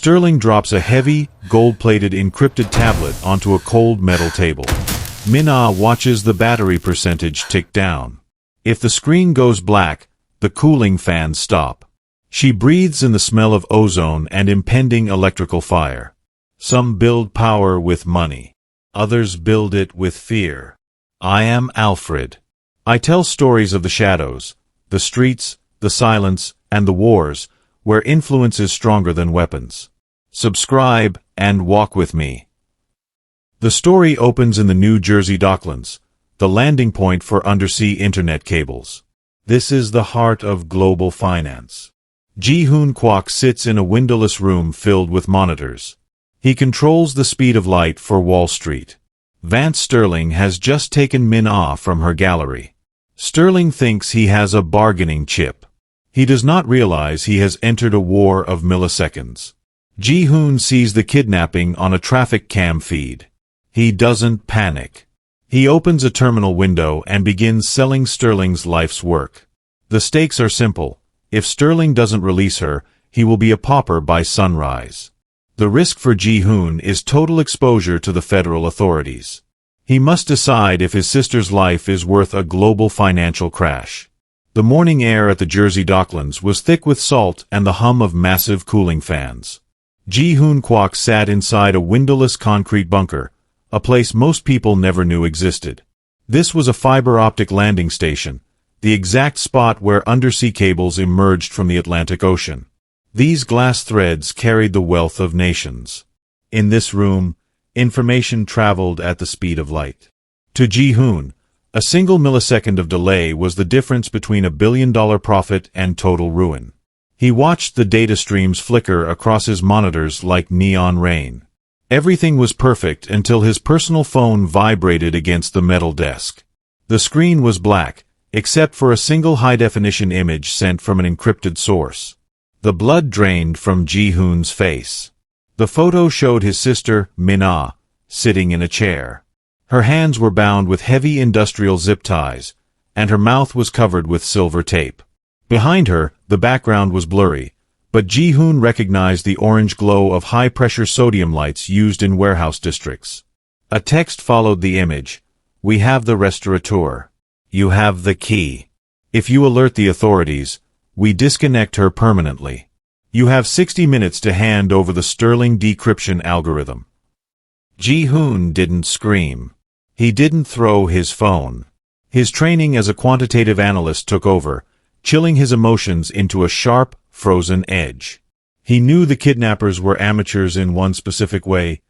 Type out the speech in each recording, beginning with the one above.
Sterling drops a heavy, gold-plated encrypted tablet onto a cold metal table. Min-Ah watches the battery percentage tick down. If the screen goes black, the cooling fans stop. She breathes in the smell of ozone and impending electrical fire. Some build power with money. Others build it with fear. I am Alfred. I tell stories of the shadows, the streets, the silence, and the wars, where influence is stronger than weapons. Subscribe and walk with me. The story opens in the New Jersey Docklands, the landing point for undersea internet cables. This is the heart of global finance. Ji-Hoon Kwak sits in a windowless room filled with monitors. He controls the speed of light for Wall Street. Vance Sterling has just taken Min-Ah from her gallery. Sterling thinks he has a bargaining chip. He does not realize he has entered a war of milliseconds. Ji-Hoon sees the kidnapping on a traffic cam feed. He doesn't panic. He opens a terminal window and begins selling Sterling's life's work. The stakes are simple. If Sterling doesn't release her, he will be a pauper by sunrise. The risk for Ji-Hoon is total exposure to the federal authorities. He must decide if his sister's life is worth a global financial crash. The morning air at the Jersey Docklands was thick with salt and the hum of massive cooling fans. Ji-Hoon Kwak sat inside a windowless concrete bunker, a place most people never knew existed. This was a fiber-optic landing station, the exact spot where undersea cables emerged from the Atlantic Ocean. These glass threads carried the wealth of nations. In this room, information traveled at the speed of light. To Ji-Hoon, a single millisecond of delay was the difference between $1 billion profit and total ruin. He watched the data streams flicker across his monitors like neon rain. Everything was perfect until his personal phone vibrated against the metal desk. The screen was black, except for a single high-definition image sent from an encrypted source. The blood drained from Ji-Hoon's face. The photo showed his sister, Min-Ah, sitting in a chair. Her hands were bound with heavy industrial zip ties, and her mouth was covered with silver tape. Behind her, the background was blurry, but Ji-Hoon recognized the orange glow of high-pressure sodium lights used in warehouse districts. A text followed the image. "We have the restaurateur. You have the key. If you alert the authorities, we disconnect her permanently. You have 60 minutes to hand over the Sterling decryption algorithm." Ji-Hoon didn't scream. He didn't throw his phone. His training as a quantitative analyst took over, chilling his emotions into a sharp, frozen edge. He knew the kidnappers were amateurs in one specific way.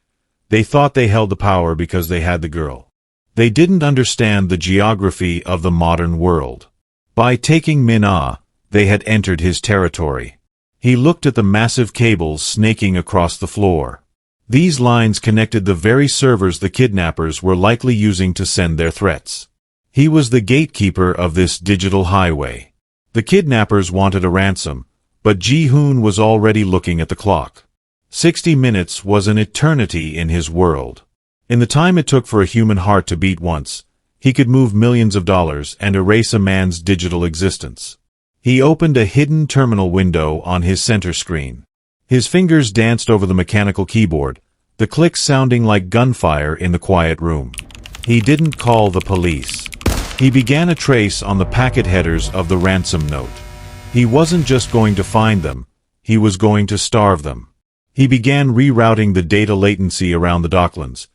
They thought they held the power because they had the girl. They didn't understand the geography of the modern world. By taking Min-Ah, they had entered his territory. He looked at the massive cables snaking across the floor. These lines connected the very servers the kidnappers were likely using to send their threats. He was the gatekeeper of this digital highway. The kidnappers wanted a ransom, but Ji-Hoon was already looking at the clock. 60 minutes was an eternity in his world. In the time it took for a human heart to beat once, he could move millions of dollars and erase a man's digital existence. He opened a hidden terminal window on his center screen. His fingers danced over the mechanical keyboard, the clicks sounding like gunfire in the quiet room. He didn't call the police. He began a trace on the packet headers of the ransom note. He wasn't just going to find them, he was going to starve them. He began rerouting the data latency around the Docklands,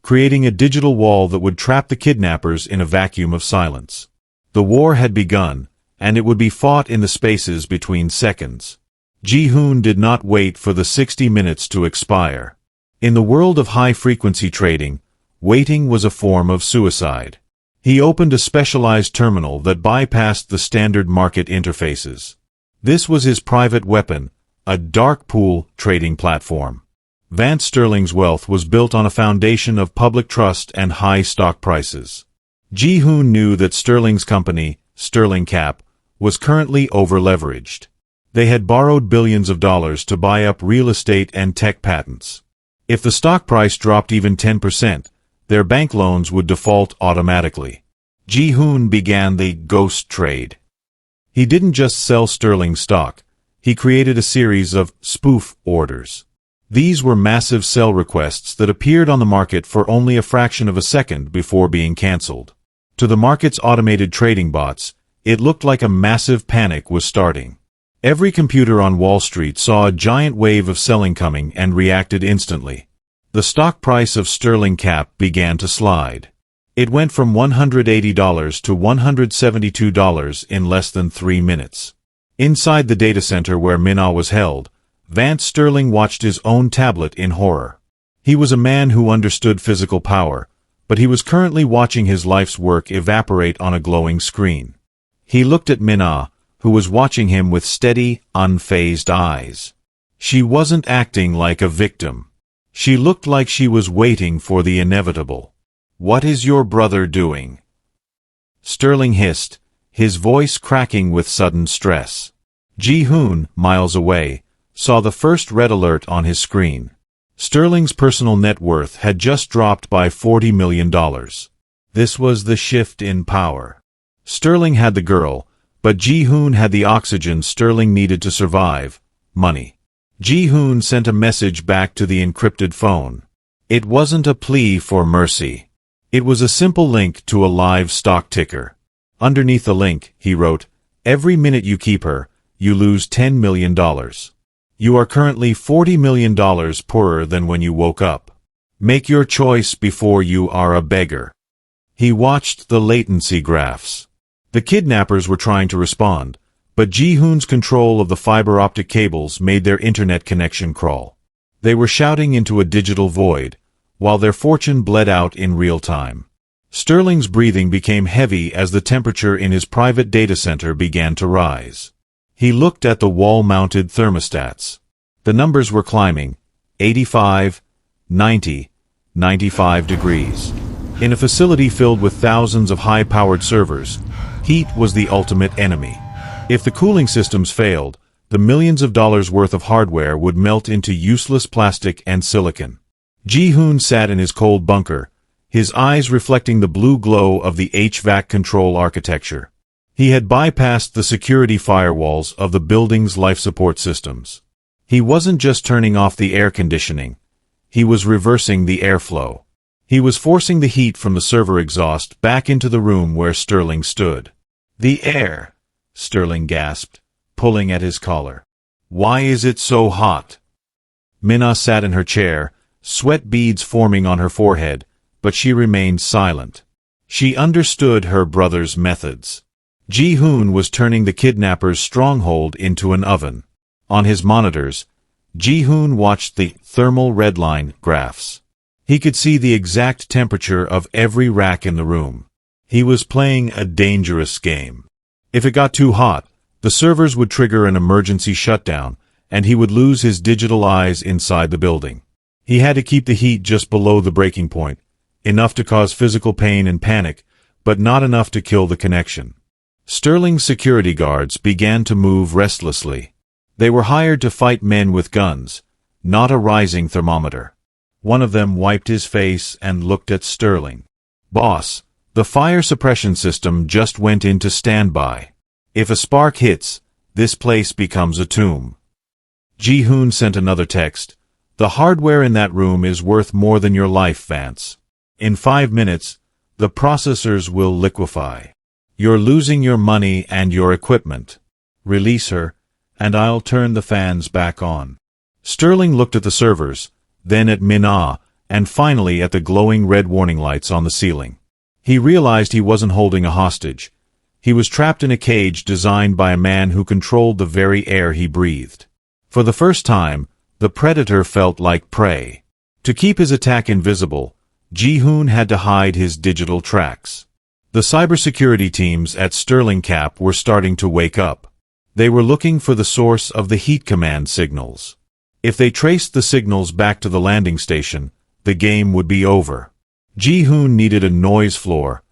creating a digital wall that would trap the kidnappers in a vacuum of silence. The war had begun, and it would be fought in the spaces between seconds. Ji-Hoon did not wait for the 60 minutes to expire. In the world of high-frequency trading, waiting was a form of suicide. He opened a specialized terminal that bypassed the standard market interfaces. This was his private weapon, a dark pool trading platform. Vance Sterling's wealth was built on a foundation of public trust and high stock prices. Ji-Hoon knew that Sterling's company, Sterling Cap, was currently over-leveraged. They had borrowed billions of dollars to buy up real estate and tech patents. If the stock price dropped even 10%, their bank loans would default automatically. Ji-Hoon began the ghost trade. He didn't just sell Sterling stock, he created a series of spoof orders. These were massive sell requests that appeared on the market for only a fraction of a second before being cancelled. To the market's automated trading bots, it looked like a massive panic was starting. Every computer on Wall Street saw a giant wave of selling coming and reacted instantly. The stock price of Sterling Cap began to slide. It went from $180 to $172 in less than 3 minutes. Inside the data center where Min-Ah was held, Vance Sterling watched his own tablet in horror. He was a man who understood physical power, but he was currently watching his life's work evaporate on a glowing screen. He looked at Min-Ah, who was watching him with steady, unfazed eyes. She wasn't acting like a victim. She looked like she was waiting for the inevitable. "What is your brother doing?" Sterling hissed, his voice cracking with sudden stress. Ji-Hoon, miles away, saw the first red alert on his screen. Sterling's personal net worth had just dropped by $40 million. This was the shift in power. Sterling had the girl, but Ji-Hoon had the oxygen Sterling needed to survive: money. Ji-Hoon sent a message back to the encrypted phone. It wasn't a plea for mercy. It was a simple link to a live stock ticker. Underneath the link, he wrote, "Every minute you keep her, you lose $10 million. You are currently $40 million poorer than when you woke up. Make your choice before you are a beggar." He watched the latency graphs. The kidnappers were trying to respond, but Ji-Hoon's control of the fiber optic cables made their internet connection crawl. They were shouting into a digital void, while their fortune bled out in real time. Sterling's breathing became heavy as the temperature in his private data center began to rise. He looked at the wall-mounted thermostats. The numbers were climbing: 85, 90, 95 degrees. In a facility filled with thousands of high-powered servers, heat was the ultimate enemy. If the cooling systems failed, the millions of dollars worth of hardware would melt into useless plastic and silicon. Ji-Hoon sat in his cold bunker, his eyes reflecting the blue glow of the HVAC control architecture. He had bypassed the security firewalls of the building's life support systems. He wasn't just turning off the air conditioning. He was reversing the airflow. He was forcing the heat from the server exhaust back into the room where Sterling stood. "The air," Sterling gasped, pulling at his collar. "Why is it so hot?" Min-Ah sat in her chair, sweat beads forming on her forehead, but she remained silent. She understood her brother's methods. Ji-Hoon was turning the kidnappers' stronghold into an oven. On his monitors, Ji-Hoon watched the thermal redline graphs. He could see the exact temperature of every rack in the room. He was playing a dangerous game. If it got too hot, the servers would trigger an emergency shutdown, and he would lose his digital eyes inside the building. He had to keep the heat just below the breaking point, enough to cause physical pain and panic, but not enough to kill the connection. Sterling's security guards began to move restlessly. They were hired to fight men with guns, not a rising thermometer. One of them wiped his face and looked at Sterling. "Boss, the fire suppression system just went into standby. If a spark hits, this place becomes a tomb." Ji-Hoon sent another text. "The hardware in that room is worth more than your life, Vance. In 5 minutes, the processors will liquefy. You're losing your money and your equipment. Release her, and I'll turn the fans back on." Sterling looked at the servers, then at Min-Ah, and finally at the glowing red warning lights on the ceiling. He realized he wasn't holding a hostage. He was trapped in a cage designed by a man who controlled the very air he breathed. For the first time, the predator felt like prey. To keep his attack invisible, Ji-Hoon had to hide his digital tracks. The cybersecurity teams at Sterling Cap were starting to wake up. They were looking for the source of the heat command signals. If they traced the signals back to the landing station, the game would be over. Ji-Hoon needed a noise floor,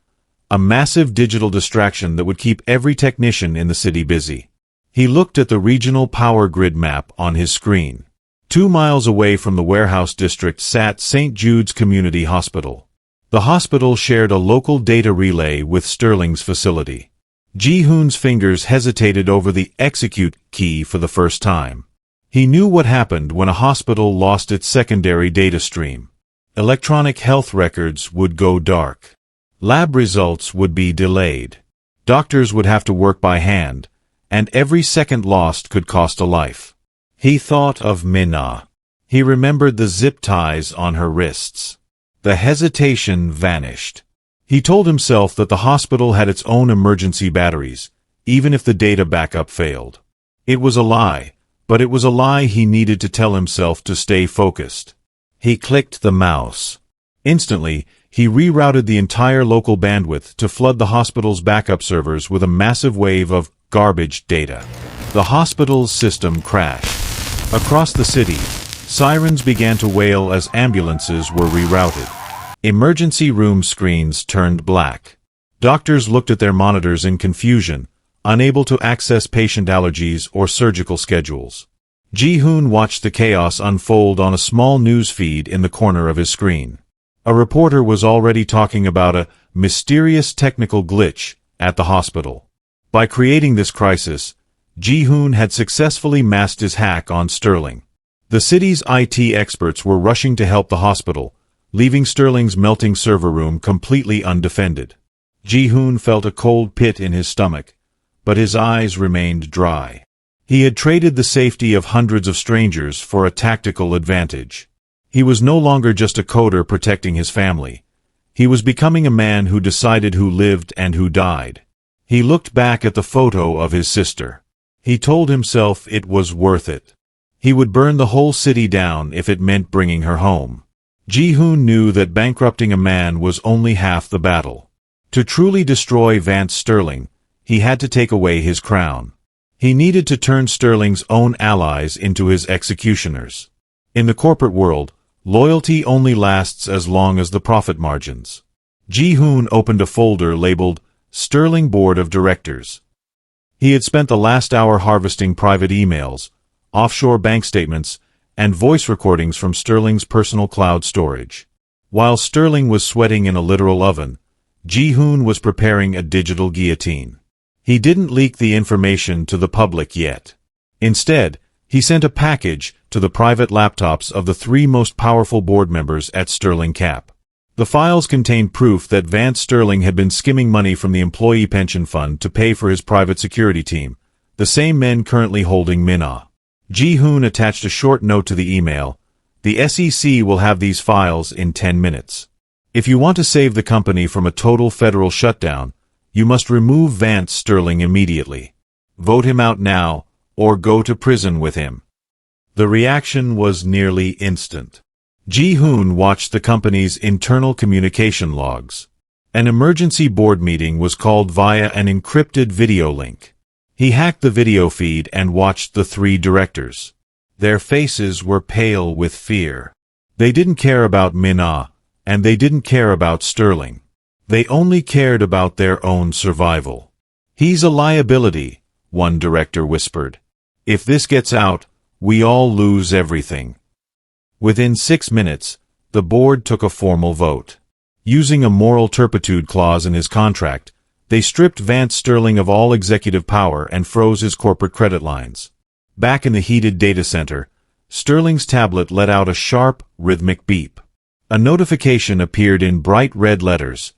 a massive digital distraction that would keep every technician in the city busy. He looked at the regional power grid map on his screen. 2 miles away from the warehouse district sat St. Jude's Community Hospital. The hospital shared a local data relay with Sterling's facility. Ji-Hoon's fingers hesitated over the execute key for the first time. He knew what happened when a hospital lost its secondary data stream. Electronic health records would go dark. Lab results would be delayed. Doctors would have to work by hand, and every second lost could cost a life. He thought of Min-Ah. He remembered the zip ties on her wrists. The hesitation vanished. He told himself that the hospital had its own emergency batteries, even if the data backup failed. It was a lie, but it was a lie he needed to tell himself to stay focused. He clicked the mouse. Instantly, he rerouted the entire local bandwidth to flood the hospital's backup servers with a massive wave of garbage data. The hospital's system crashed. Across the city, sirens began to wail as ambulances were rerouted. Emergency room screens turned black. Doctors looked at their monitors in confusion, unable to access patient allergies or surgical schedules. Ji-Hoon watched the chaos unfold on a small news feed in the corner of his screen. A reporter was already talking about a mysterious technical glitch at the hospital. By creating this crisis, Ji-Hoon had successfully masked his hack on Sterling. The city's IT experts were rushing to help the hospital, leaving Sterling's melting server room completely undefended. Ji-Hoon felt a cold pit in his stomach, but his eyes remained dry. He had traded the safety of hundreds of strangers for a tactical advantage. He was no longer just a coder protecting his family. He was becoming a man who decided who lived and who died. He looked back at the photo of his sister. He told himself it was worth it. He would burn the whole city down if it meant bringing her home. Ji-Hoon knew that bankrupting a man was only half the battle. To truly destroy Vance Sterling, he had to take away his crown. He needed to turn Sterling's own allies into his executioners. In the corporate world, loyalty only lasts as long as the profit margins. Ji-Hoon opened a folder labeled Sterling Board of Directors. He had spent the last hour harvesting private emails, offshore bank statements, and voice recordings from Sterling's personal cloud storage. While Sterling was sweating in a literal oven, Ji-Hoon was preparing a digital guillotine. He didn't leak the information to the public yet. Instead, he sent a package to the private laptops of the 3 most powerful board members at Sterling Cap. The files contained proof that Vance Sterling had been skimming money from the employee pension fund to pay for his private security team, the same men currently holding Min-Ah. Ji-Hoon attached a short note to the email. The SEC will have these files in 10 minutes. If you want to save the company from a total federal shutdown, you must remove Vance Sterling immediately. Vote him out now, or go to prison with him. The reaction was nearly instant. Ji-Hoon watched the company's internal communication logs. An emergency board meeting was called via an encrypted video link. He hacked the video feed and watched the 3 directors. Their faces were pale with fear. They didn't care about Min-Ah, and they didn't care about Sterling. They only cared about their own survival. "He's a liability," one director whispered. "If this gets out, we all lose everything." Within 6 minutes, the board took a formal vote. Using a moral turpitude clause in his contract, they stripped Vance Sterling of all executive power and froze his corporate credit lines. Back in the heated data center, Sterling's tablet let out a sharp, rhythmic beep. A notification appeared in bright red letters.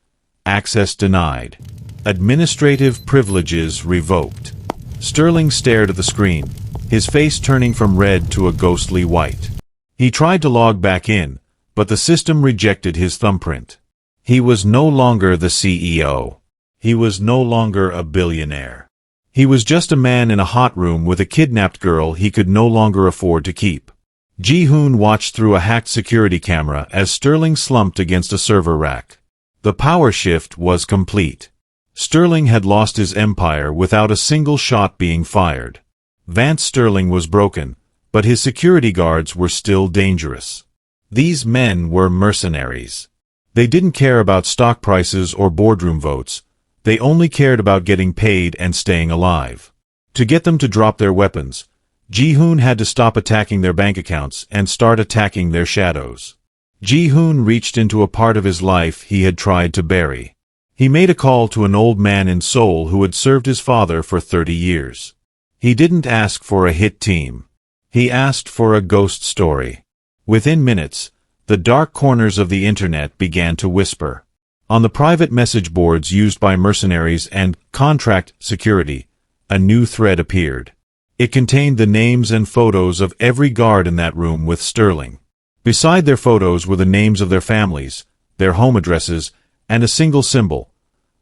Access denied. Administrative privileges revoked. Sterling stared at the screen, his face turning from red to a ghostly white. He tried to log back in, but the system rejected his thumbprint. He was no longer the CEO. He was no longer a billionaire. He was just a man in a hot room with a kidnapped girl he could no longer afford to keep. Ji-Hoon watched through a hacked security camera as Sterling slumped against a server rack. The power shift was complete. Sterling had lost his empire without a single shot being fired. Vance Sterling was broken, but his security guards were still dangerous. These men were mercenaries. They didn't care about stock prices or boardroom votes. They only cared about getting paid and staying alive. To get them to drop their weapons, Ji-Hoon had to stop attacking their bank accounts and start attacking their shadows. Ji-Hoon reached into a part of his life he had tried to bury. He made a call to an old man in Seoul who had served his father for 30 years. He didn't ask for a hit team. He asked for a ghost story. Within minutes, the dark corners of the internet began to whisper. On the private message boards used by mercenaries and contract security, a new thread appeared. It contained the names and photos of every guard in that room with Sterling. Beside their photos were the names of their families, their home addresses, and a single symbol,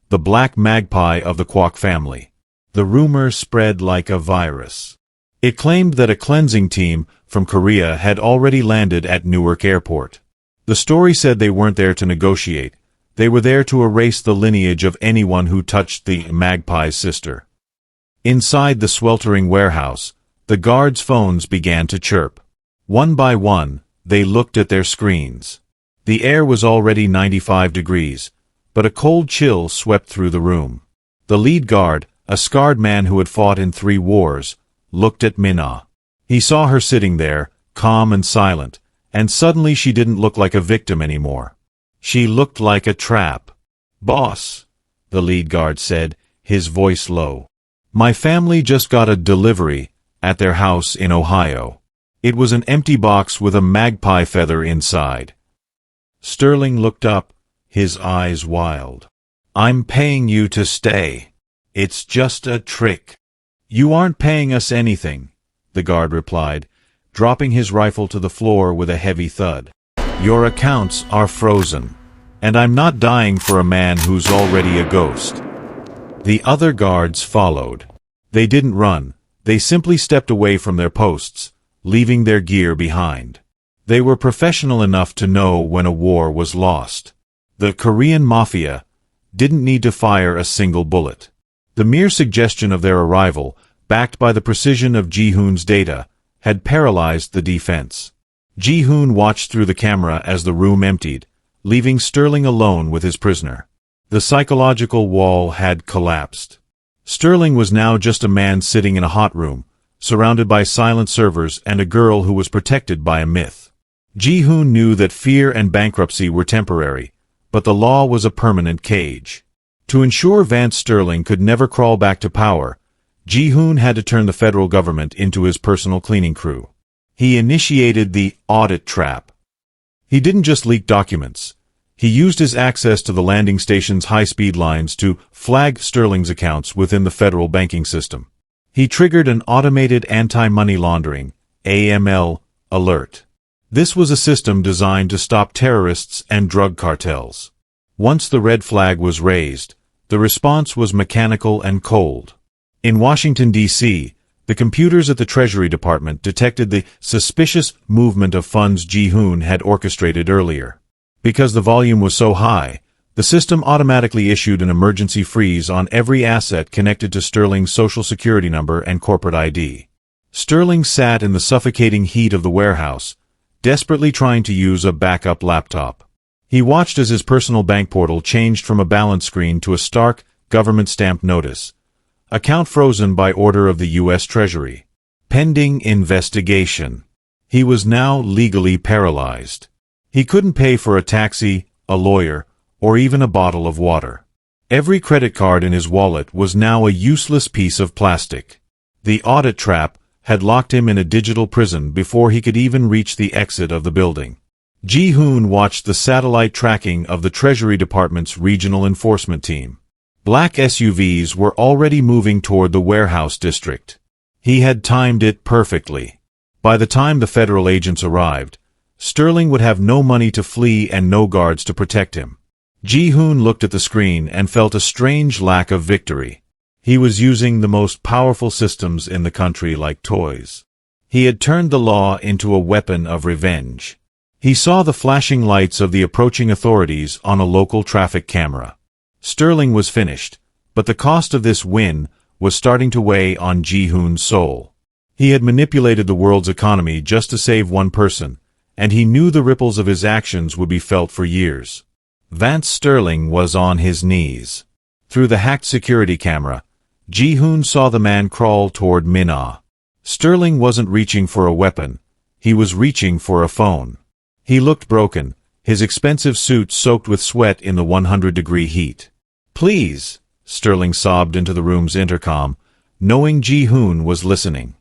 the black magpie of the Kwak family. The rumor spread like a virus. It claimed that a cleansing team from Korea had already landed at Newark Airport. The story said they weren't there to negotiate. They were there to erase the lineage of anyone who touched the magpie's sister. Inside the sweltering warehouse, the guards' phones began to chirp. One by one, they looked at their screens. The air was already 95 degrees, but a cold chill swept through the room. The lead guard, a scarred man who had fought in 3 wars, looked at Min-Ah. He saw her sitting there, calm and silent, and suddenly she didn't look like a victim anymore. She looked like a trap. "Boss," the lead guard said, his voice low. "My family just got a delivery at their house in Ohio. It was an empty box with a magpie feather inside." Sterling looked up, his eyes wild. "I'm paying you to stay. It's just a trick." "You aren't paying us anything," the guard replied, dropping his rifle to the floor with a heavy thud. "Your accounts are frozen, and I'm not dying for a man who's already a ghost." The other guards followed. They didn't run, they simply stepped away from their posts, leaving their gear behind. They were professional enough to know when a war was lost. The Korean Mafia didn't need to fire a single bullet. The mere suggestion of their arrival, backed by the precision of Ji-Hoon's data, had paralyzed the defense. Ji-Hoon watched through the camera as the room emptied, leaving Sterling alone with his prisoner. The psychological wall had collapsed. Sterling was now just a man sitting in a hot room, surrounded by silent servers and a girl who was protected by a myth. Ji-Hoon knew that fear and bankruptcy were temporary, but the law was a permanent cage. To ensure Vance Sterling could never crawl back to power, Ji-Hoon had to turn the federal government into his personal cleaning crew. He initiated the audit trap. He didn't just leak documents. He used his access to the landing station's high-speed lines to flag Sterling's accounts within the federal banking system. He triggered an automated anti-money laundering (AML) alert. This was a system designed to stop terrorists and drug cartels. Once the red flag was raised, the response was mechanical and cold. In Washington, D.C., the computers at the Treasury Department detected the suspicious movement of funds Ji-Hoon had orchestrated earlier. Because the volume was so high, the system automatically issued an emergency freeze on every asset connected to Sterling's social security number and corporate ID. Sterling sat in the suffocating heat of the warehouse, desperately trying to use a backup laptop. He watched as his personal bank portal changed from a balance screen to a stark, government-stamped notice. Account frozen by order of the U.S. Treasury. Pending investigation. He was now legally paralyzed. He couldn't pay for a taxi, a lawyer, or even a bottle of water. Every credit card in his wallet was now a useless piece of plastic. The audit trap had locked him in a digital prison before he could even reach the exit of the building. Ji-Hoon watched the satellite tracking of the Treasury Department's regional enforcement team. Black SUVs were already moving toward the warehouse district. He had timed it perfectly. By the time the federal agents arrived, Sterling would have no money to flee and no guards to protect him. Ji-Hoon looked at the screen and felt a strange lack of victory. He was using the most powerful systems in the country like toys. He had turned the law into a weapon of revenge. He saw the flashing lights of the approaching authorities on a local traffic camera. Sterling was finished, but the cost of this win was starting to weigh on Ji-Hoon's soul. He had manipulated the world's economy just to save one person, and he knew the ripples of his actions would be felt for years. Vance Sterling was on his knees. Through the hacked security camera, Ji-Hoon saw the man crawl toward Min-Ah. Sterling wasn't reaching for a weapon, he was reaching for a phone. He looked broken, his expensive suit soaked with sweat in the 100-degree heat. "Please," Sterling sobbed into the room's intercom, knowing Ji-Hoon was listening.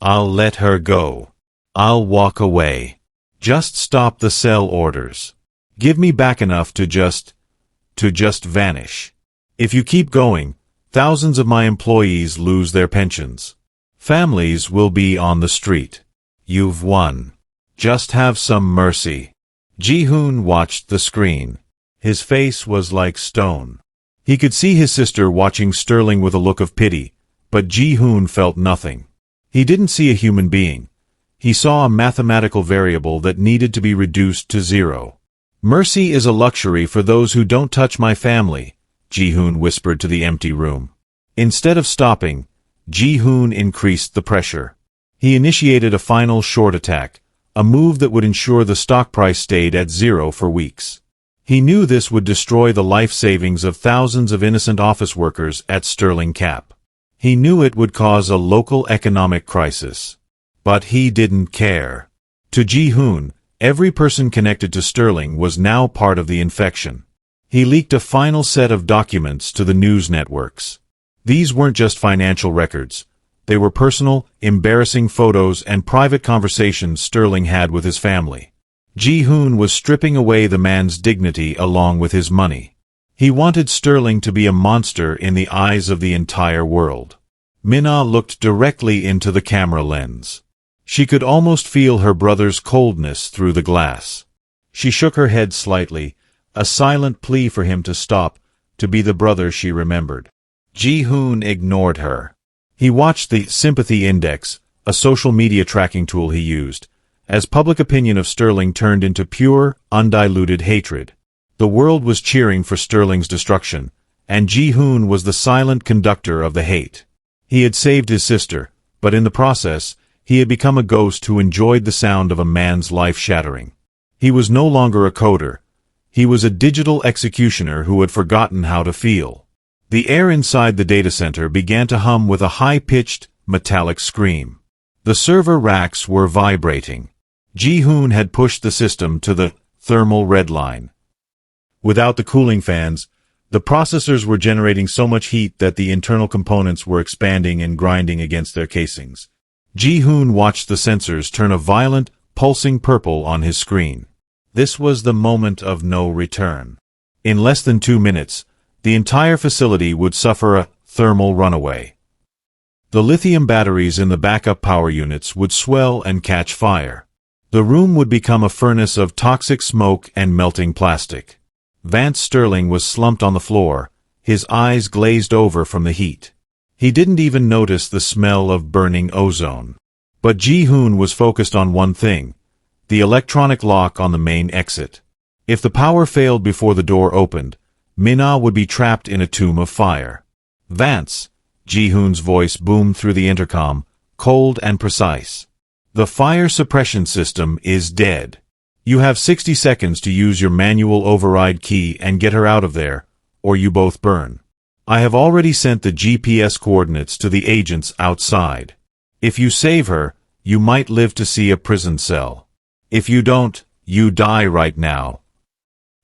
"I'll let her go. I'll walk away. Just stop the sell orders. Give me back enough to just vanish. If you keep going, thousands of my employees lose their pensions. Families will be on the street. You've won. Just have some mercy. Ji-Hoon watched the screen. His face was like stone. He could see his sister watching Sterling with a look of pity, but Ji-Hoon felt nothing. He didn't see a human being. He saw a mathematical variable that needed to be reduced to zero. Mercy is a luxury for those who don't touch my family, Ji-Hoon whispered to the empty room. Instead of stopping, Ji-Hoon increased the pressure. He initiated a final short attack, a move that would ensure the stock price stayed at zero for weeks. He knew this would destroy the life savings of thousands of innocent office workers at Sterling Cap. He knew it would cause a local economic crisis. But he didn't care. To Ji-Hoon, every person connected to Sterling was now part of the infection. He leaked a final set of documents to the news networks. These weren't just financial records. They were personal, embarrassing photos and private conversations Sterling had with his family. Ji-Hoon was stripping away the man's dignity along with his money. He wanted Sterling to be a monster in the eyes of the entire world. Min-Ah looked directly into the camera lens. She could almost feel her brother's coldness through the glass. She shook her head slightly, a silent plea for him to stop, to be the brother she remembered. Ji-Hoon ignored her. He watched the sympathy index, a social media tracking tool he used, as public opinion of Sterling turned into pure, undiluted hatred. The world was cheering for Sterling's destruction, and Ji-Hoon was the silent conductor of the hate. He had saved his sister, but in the process, he had become a ghost who enjoyed the sound of a man's life shattering. He was no longer a coder. He was a digital executioner who had forgotten how to feel. The air inside the data center began to hum with a high-pitched, metallic scream. The server racks were vibrating. Ji-Hoon had pushed the system to the thermal red line. Without the cooling fans, the processors were generating so much heat that the internal components were expanding and grinding against their casings. Ji-Hoon watched the sensors turn a violent, pulsing purple on his screen. This was the moment of no return. In less than 2 minutes, the entire facility would suffer a thermal runaway. The lithium batteries in the backup power units would swell and catch fire. The room would become a furnace of toxic smoke and melting plastic. Vance Sterling was slumped on the floor, his eyes glazed over from the heat. He didn't even notice the smell of burning ozone. But Ji-Hoon was focused on one thing, the electronic lock on the main exit. If the power failed before the door opened, Min-Ah would be trapped in a tomb of fire. Vance, Ji-Hoon's voice boomed through the intercom, cold and precise. The fire suppression system is dead. You have 60 seconds to use your manual override key and get her out of there, or you both burn. I have already sent the GPS coordinates to the agents outside. If you save her, you might live to see a prison cell. If you don't, you die right now.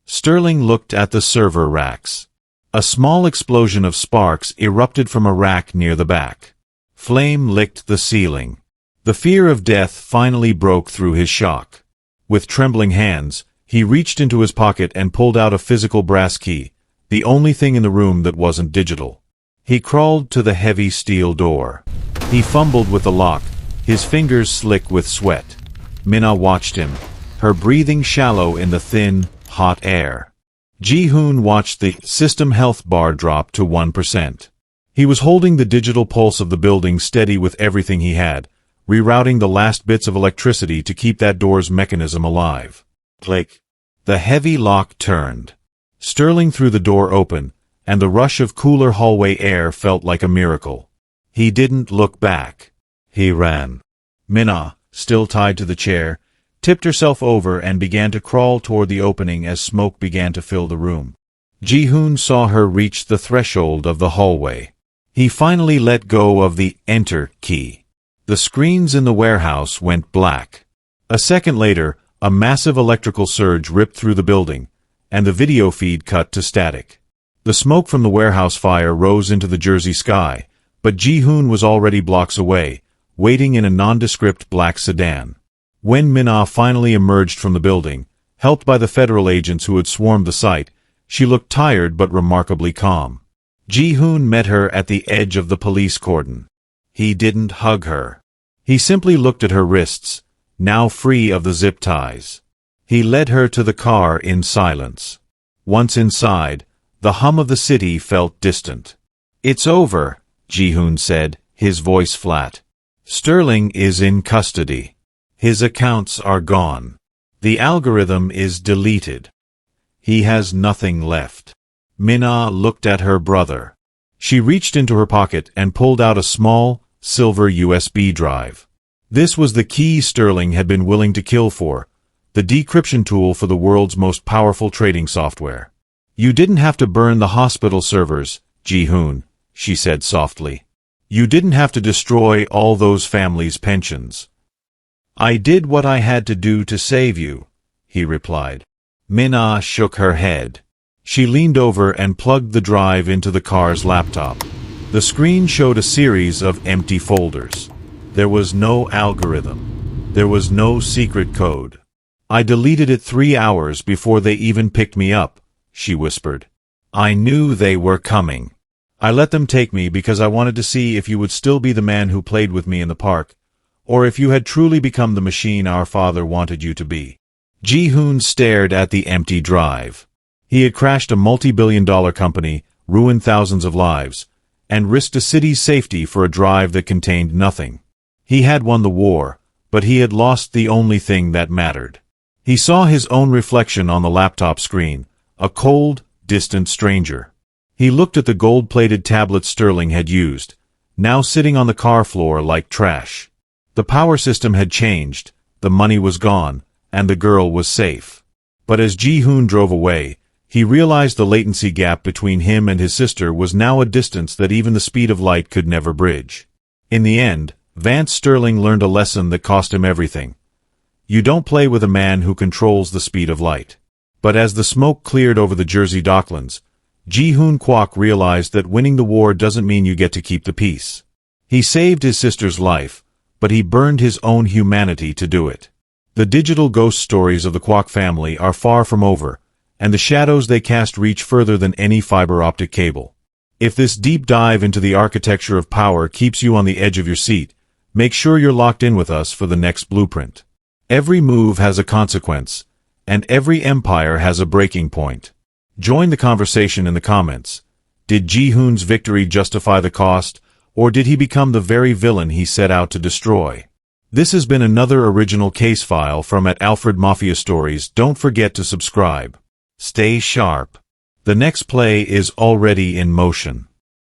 Sterling looked at the server racks. A small explosion of sparks erupted from a rack near the back. Flame licked the ceiling. The fear of death finally broke through his shock. With trembling hands, he reached into his pocket and pulled out a physical brass key, the only thing in the room that wasn't digital. He crawled to the heavy steel door. He fumbled with the lock, his fingers slick with sweat. Min-Ah watched him, her breathing shallow in the thin, hot air. Ji-Hoon watched the system health bar drop to 1%. He was holding the digital pulse of the building steady with everything he had, rerouting the last bits of electricity to keep that door's mechanism alive. Click. The heavy lock turned. Sterling threw the door open, and the rush of cooler hallway air felt like a miracle. He didn't look back. He ran. Min-Ah, still tied to the chair, tipped herself over and began to crawl toward the opening as smoke began to fill the room. Ji-Hoon saw her reach the threshold of the hallway. He finally let go of the enter key. The screens in the warehouse went black. A second later, a massive electrical surge ripped through the building, and the video feed cut to static. The smoke from the warehouse fire rose into the Jersey sky, but Ji-Hoon was already blocks away, waiting in a nondescript black sedan. When Min-Ah finally emerged from the building, helped by the federal agents who had swarmed the site, she looked tired but remarkably calm. Ji-Hoon met her at the edge of the police cordon. He didn't hug her. He simply looked at her wrists, now free of the zip ties. He led her to the car in silence. Once inside, the hum of the city felt distant. "It's over," Ji-Hoon said, his voice flat. "Sterling is in custody. His accounts are gone. The algorithm is deleted. He has nothing left." Min-Ah looked at her brother. She reached into her pocket and pulled out a small, silver USB drive. This was the key Sterling had been willing to kill for, the decryption tool for the world's most powerful trading software. "You didn't have to burn the hospital servers, Ji-Hoon," she said softly. "You didn't have to destroy all those families' pensions." "I did what I had to do to save you," he replied. Min-Ah shook her head. She leaned over and plugged the drive into the car's laptop. The screen showed a series of empty folders. There was no algorithm. There was no secret code. "I deleted it 3 hours before they even picked me up," she whispered. "I knew they were coming. I let them take me because I wanted to see if you would still be the man who played with me in the park, or if you had truly become the machine our father wanted you to be." Ji-Hoon stared at the empty drive. He had crashed a multi-billion-dollar company, ruined thousands of lives, and risked a city's safety for a drive that contained nothing. He had won the war, but he had lost the only thing that mattered. He saw his own reflection on the laptop screen, a cold, distant stranger. He looked at the gold-plated tablet Sterling had used, now sitting on the car floor like trash. The power system had changed, the money was gone, and the girl was safe. But as Ji-Hoon drove away, he realized the latency gap between him and his sister was now a distance that even the speed of light could never bridge. In the end, Vance Sterling learned a lesson that cost him everything. You don't play with a man who controls the speed of light. But as the smoke cleared over the Jersey docklands, Ji-Hoon Kwak realized that winning the war doesn't mean you get to keep the peace. He saved his sister's life, but he burned his own humanity to do it. The digital ghost stories of the Kwak family are far from over, and the shadows they cast reach further than any fiber optic cable. If this deep dive into the architecture of power keeps you on the edge of your seat, make sure you're locked in with us for the next blueprint. Every move has a consequence, and every empire has a breaking point. Join the conversation in the comments. Did Ji-Hoon's victory justify the cost, or did he become the very villain he set out to destroy? This has been another original case file from Alfred Mafia Stories. Don't forget to subscribe. Stay sharp. The next play is already in motion.